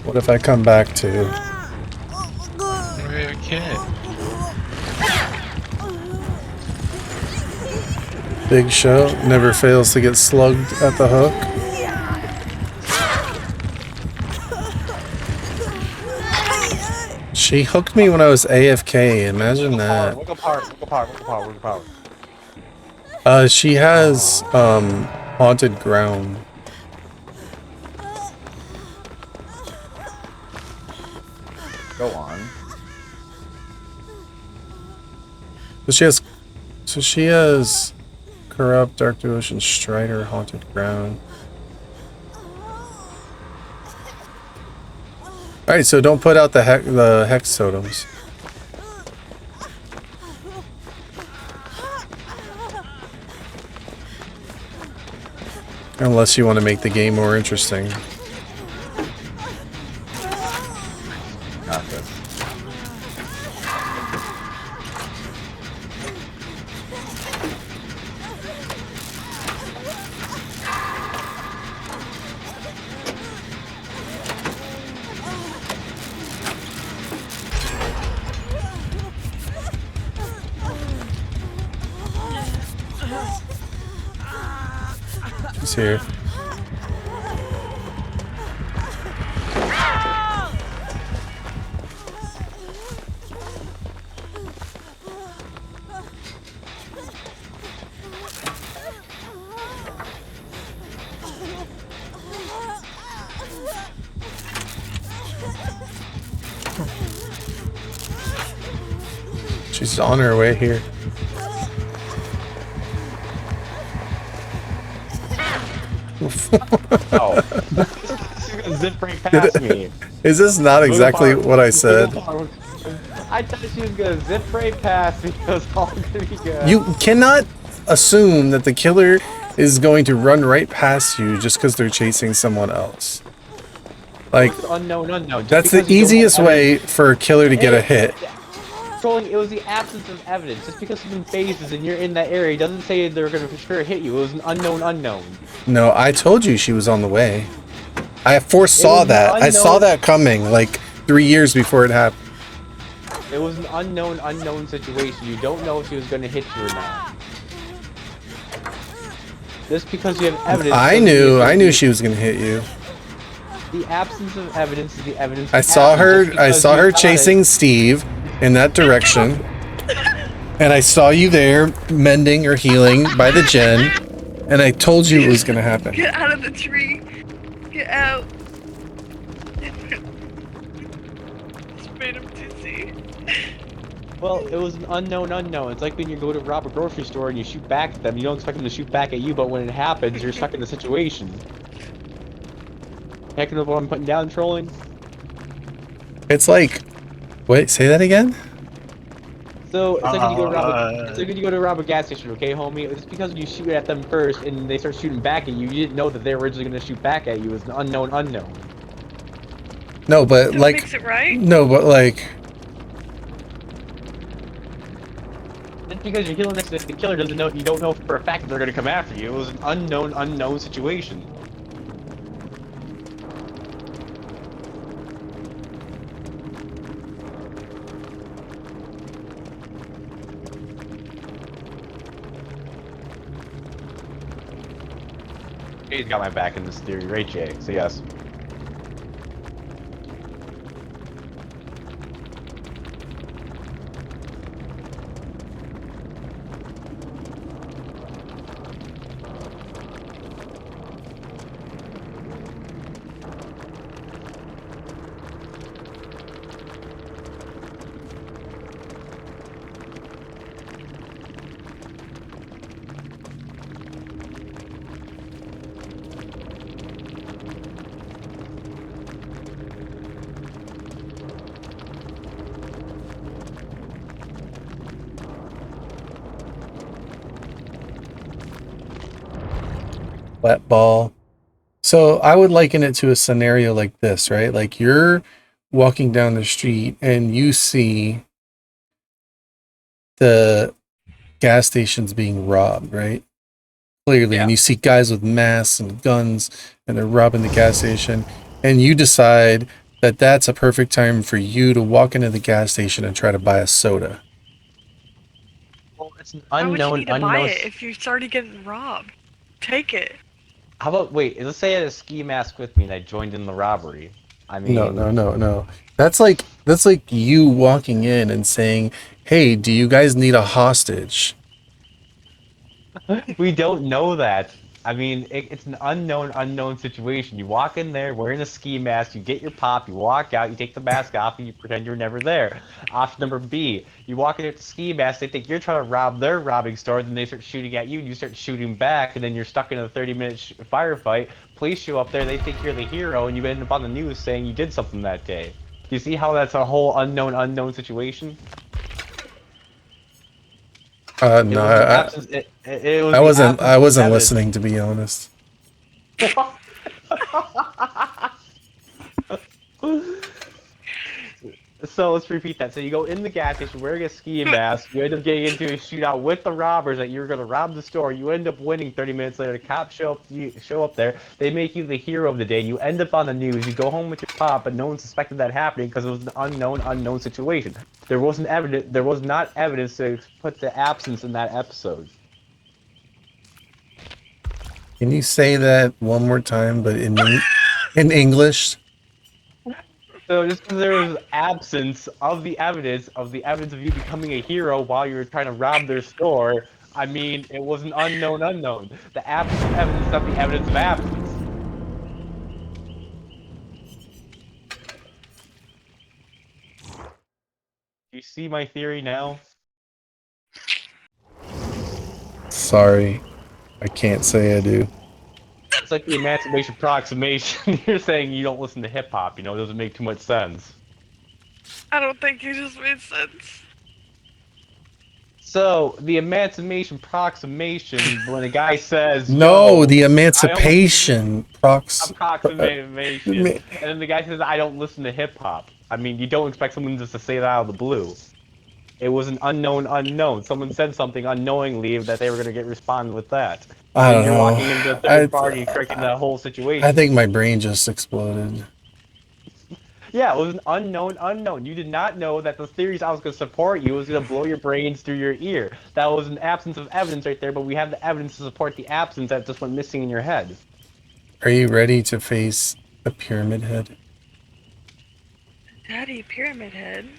What if I come back to? Okay. Bigshow never fails to get slugged at the hook. She hooked me when I was AFK. Imagine that. We'll go power. She has haunted ground. Go on. So she has corrupt, dark devotion, strider, haunted ground. All right, so don't put out the hex totems. Unless you want to make the game more interesting. Not good. She's here. She's on her way here. Oh. She's gonna zip right past me. Is this not exactly what I said? I thought she was gonna zip right past me. It was all gonna be good. You cannot assume that the killer is going to run right past you just because they're chasing someone else. Like, unknown. that's the easiest way for a killer to get a hit. Trolling, it was the absence of evidence. Just because something phases and you're in that area doesn't say they're gonna for sure hit you. It was an unknown. No, I told you she was on the way. I foresaw that. I saw that coming like 3 years before it happened. It was an unknown situation. You don't know if she was gonna hit you or not. Just because you have evidence. I knew she was gonna hit you. The absence of evidence is the evidence. I saw her chasing Steve in that direction. And I saw you there mending or healing by the gen. And I told you it was gonna happen. Get out of the tree. Get out. It's made him dizzy. Well, it was an unknown. It's like when you go to rob a grocery store and you shoot back at them. You don't expect them to shoot back at you, but when it happens, you're stuck in the situation. Heck of what I'm putting down, trolling. It's like, wait, say that again? So it's like when you go to rob a gas station, okay, homie? It's because you shoot at them first and they start shooting back at you. You didn't know that they were originally going to shoot back at you. It was an unknown. No, but That like, makes it right? no, but like, Just because you're healing next to the killer doesn't know you don't know for a fact that they're going to come after you. It was an unknown situation. He's got my back in this theory, right, Jay? So yes. wet ball. So I would liken it to a scenario like this, right? Like you're walking down the street and you see the gas stations being robbed, right? Clearly, Yeah. and you see guys with masks and guns and they're robbing the gas station, and you decide that's a perfect time for you to walk into the gas station and try to buy a soda. Well, it's an Why would you unknown, need to buy it if you're already getting robbed? Take it. How about, wait, let's say I had a ski mask with me and I joined in the robbery. I No, mean, no, no, no. That's like you walking in and saying, "Hey, do you guys need a hostage?" we don't know that. I mean, it's an unknown situation. You walk in there wearing a ski mask, you get your pop, you walk out, you take the mask off, and you pretend you're never there. Option number B, you walk in with the ski mask, they think you're trying to rob their robbing store, then they start shooting at you, and you start shooting back, and then you're stuck in a 30-minute firefight. Police show up there, they think you're the hero, and you end up on the news saying you did something that day. Do you see how that's a whole unknown situation? It No, was the absence. It was I the wasn't. absence I of wasn't evidence. listening, to be honest. So let's repeat that. So you go in the gas station wearing a ski mask. You end up getting into a shootout with the robbers that you were going to rob the store. You end up winning. 30 minutes later, the cops show up there. They make you the hero of the day. And you end up on the news. You go home with your pop, but no one suspected that happening because it was an unknown situation. There wasn't evidence. There was not evidence to put the absence in that episode. Can you say that one more time, but in English? So just because there was absence of the evidence of you becoming a hero while you were trying to rob their store, I mean, it was an unknown. The absence of evidence is not the evidence of absence. Do you see my theory now? Sorry, I can't say I do. It's like the Emancipation Proclamation. You're saying you don't listen to hip hop, it doesn't make too much sense. I don't think you just made sense. So, the Emancipation Proclamation, when a guy says, No, yo, the I don't Emancipation approximation. And then the guy says, I don't listen to hip hop. I mean, you don't expect someone just to say that out of the blue. It was an unknown. Someone said something unknowingly that they were going to get responded with that. I And then don't you're know. walking into the I third party and correcting that whole I situation. think my brain just exploded. Yeah, it was an unknown. You did not know that the theories I was going to support you was going to blow your brains through your ear. That was an absence of evidence right there, but we have the evidence to support the absence that just went missing in your head. Are you ready to face the Pyramid Head? Daddy, Pyramid Head.